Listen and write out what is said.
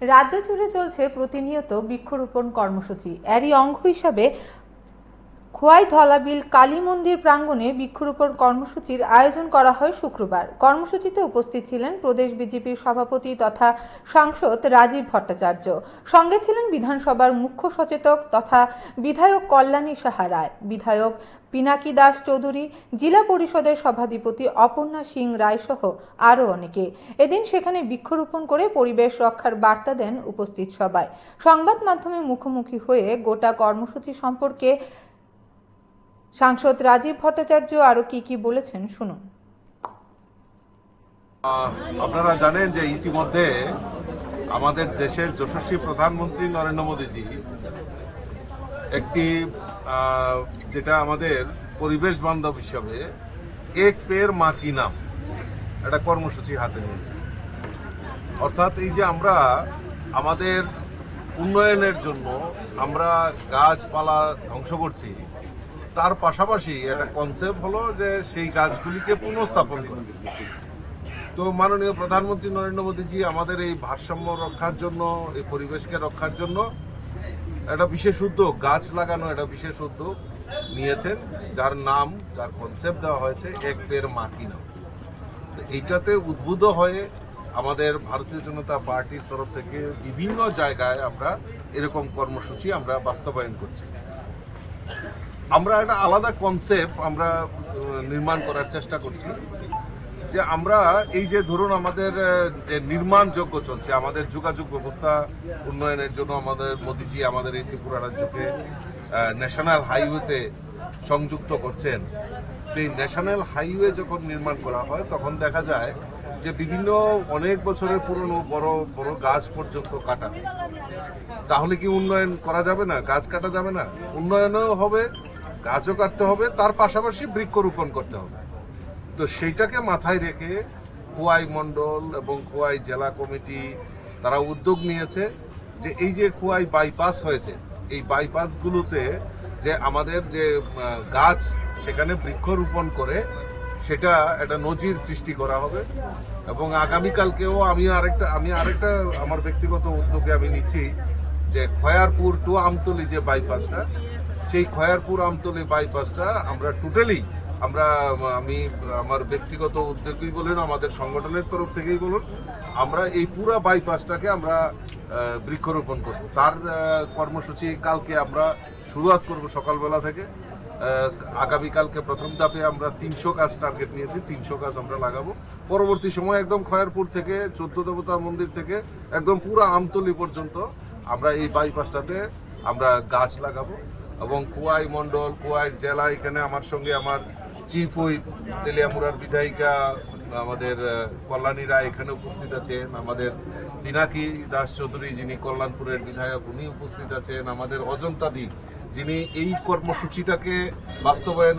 রাজ্য জুড়ে চলছে প্রতিনিয়ত বৃক্ষরোপণ কর্মসূচি। এরই অঙ্গ হিসাবে খোয়াই ধলাবিল কালী মন্দির প্রাঙ্গণে বৃক্ষরোপণ কর্মসূচির আয়োজন করা হয় শুক্রবার। কর্মসূচিতে উপস্থিত ছিলেন প্রদেশ বিজেপির সভাপতি তথা সাংসদ রাজীব ভট্টাচার্য। সঙ্গে ছিলেন বিধানসভার মুখ্য সচেতক তথা বিধায়ক কল্যাণী সাহা রায়, বিধায়ক পিনাকি দাস চৌধুরী, জেলা পরিষদের সভাধিপতি অপর্ণা সিং রায় সহ আরও অনেকে। এদিন সেখানে বৃক্ষরোপণ করে পরিবেশ রক্ষার বার্তা দেন উপস্থিত সবাই। সংবাদ মাধ্যমের মুখোমুখি হয়ে গোটা কর্মসূচি সম্পর্কে সাংসদ রাজীব ভট্টাচার্য আরো কি বলেছেন শুনুন। আপনারা জানেন যে ইতিমধ্যে আমাদের দেশের যশস্বী প্রধানমন্ত্রী নরেন্দ্র মোদীজি একটি যেটা আমাদের পরিবেশ বান্ধব হিসাবে এক পেড় মা কি নাম একটা কর্মসূচি হাতে নিয়েছে। অর্থাৎ এই যে আমরা আমাদের উন্নয়নের জন্য আমরা গাছপালা ধ্বংস করছি, তার পাশাপাশি একটা কনসেপ্ট হলো যে সেই গাছগুলিকে পুনঃস্থাপন করা। তো মাননীয় প্রধানমন্ত্রী নরেন্দ্র মোদীজি আমাদের এই ভারসাম্য রক্ষার জন্য, এই পরিবেশকে রক্ষার জন্য একটা বিশেষ উদ্যোগ, গাছ লাগানো একটা বিশেষ উদ্যোগ নিয়েছেন, যার নাম, যার কনসেপ্ট দেওয়া হয়েছে এক পেড় মা কি নাম। এইটাতে উদ্বুদ্ধ হয়ে আমাদের ভারতীয় জনতা পার্টির তরফ থেকে বিভিন্ন জায়গায় আমরা এরকম কর্মসূচি আমরা বাস্তবায়ন করছি। আমরা একটা আলাদা কনসেপ্ট আমরা নির্মাণ করার চেষ্টা করছি, যে আমরা এই যে ধরুন আমাদের যে নির্মাণযোগ্য চলছে, আমাদের যোগাযোগ ব্যবস্থা উন্নয়নের জন্য আমাদের মোদীজি আমাদের এই ত্রিপুরা রাজ্যকে ন্যাশনাল হাইওয়েতে সংযুক্ত করছেন। এই ন্যাশনাল হাইওয়ে যখন নির্মাণ করা হয় তখন দেখা যায় যে বিভিন্ন অনেক বছরের পুরনো বড় বড় গাছ পর্যন্ত কাটা। তাহলে কি উন্নয়ন করা যাবে না? গাছ কাটা যাবে না? উন্নয়নও হবে, গাছও কাটতে হবে, তার পাশাপাশি বৃক্ষরোপণ করতে হবে। তো সেইটাকে মাথায় রেখে খোয়াই মন্ডল এবং খোয়াই জেলা কমিটি তারা উদ্যোগ নিয়েছে যে এই যে খোয়াই বাইপাস হয়েছে, এই বাইপাসগুলোতে যে আমাদের যে গাছ সেখানে বৃক্ষরোপণ করে সেটা একটা নজির সৃষ্টি করা হবে। এবং আগামীকালকেও আমি আরেকটা আমার ব্যক্তিগত উদ্যোগে আমি নিচ্ছি যে খয়ারপুর টু আমতলী যে বাইপাসটা, সেই খয়ারপুর আমতলী বাইপাসটা আমরা টোটালি আমি আমার ব্যক্তিগত উদ্যোগই বলুন, আমাদের সংগঠনের তরফ থেকেই বলুন, আমরা এই পুরো বাইপাসটাকে আমরা বৃক্ষরোপণ করব। তার কর্মসূচি কালকে আমরা শুরুয়াত করব সকালবেলা থেকে। আগামীকালকে প্রথম ধাপে আমরা 300 গাছ টার্গেট নিয়েছি, 300 গাছ আমরা লাগাবো। পরবর্তী সময় একদম খয়ারপুর থেকে 14 দেবতা মন্দির থেকে একদম পুরো আমতলী পর্যন্ত আমরা এই বাইপাসটাতে আমরা গাছ লাগাবো। এবং খোয়াই মন্ডল, খোয়াই জেলা, এখানে আমার সঙ্গে আমার চিফ হুইপ তেলিয়ামুড়ার বিধায়িকা আমাদের কল্যাণী রায় এখানে উপস্থিত আছেন, আমাদের পিনাকি দাস চৌধুরী যিনি কল্যাণপুরের বিধায়ক উনি উপস্থিত আছেন, আমাদের অজন্তা দি যিনি এই কর্মসূচিটাকে বাস্তবায়নের